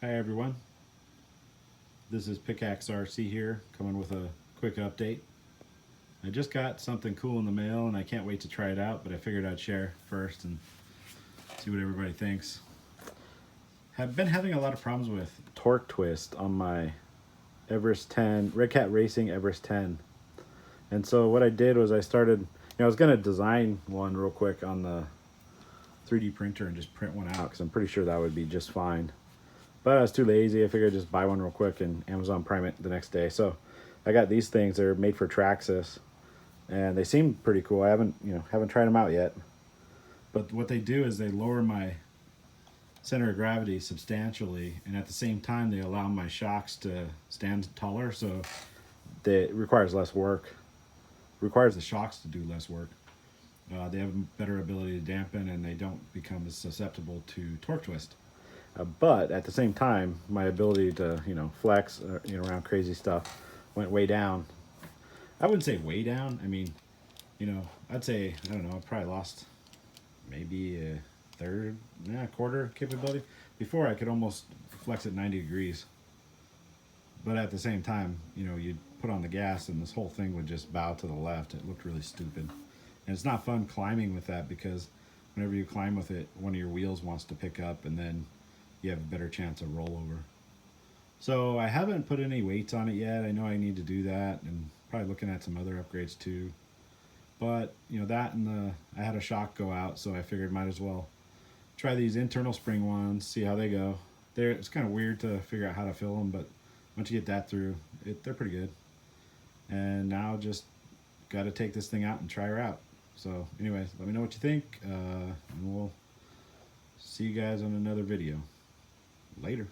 Hi everyone, this is PickAxe RC here, coming with a quick update. I just got something cool in the mail and I can't wait to try it out, but I figured I'd share first and see what everybody thinks. Have been having a lot of problems with torque twist on my Everest-10, Redcat Racing Everest-10. And so what I did was I started, I was going to design one real quick on the 3D printer and just print one out because I'm pretty sure that would be just fine. But I was too lazy. I figured I'd just buy one real quick and Amazon Prime it the next day. So I got these things. They're made for Traxxas, and they seem pretty cool. I haven't tried them out yet. But what they do is they lower my center of gravity substantially, and at the same time they allow my shocks to stand taller. So it requires less work. Requires the shocks to do less work. They have a better ability to dampen, and they don't become as susceptible to torque twist. But at the same time, my ability to, flex, around crazy stuff went way down. I wouldn't say way down. I mean, I'd say, I don't know, I probably lost maybe a third, quarter capability. Before I could almost flex at 90 degrees. But at the same time, you'd put on the gas and this whole thing would just bow to the left. It looked really stupid. And it's not fun climbing with that because whenever you climb with it, one of your wheels wants to pick up and then you have a better chance of rollover. So I haven't put any weights on it yet. I know I need to do that and probably looking at some other upgrades too. But that and I had a shock go out, so I figured might as well try these internal spring ones, see how they go. It's kind of weird to figure out how to fill them, but once you get that through, they're pretty good. And now just got to take this thing out and try her out. So anyways, let me know what you think, and we'll see you guys on another video. Later.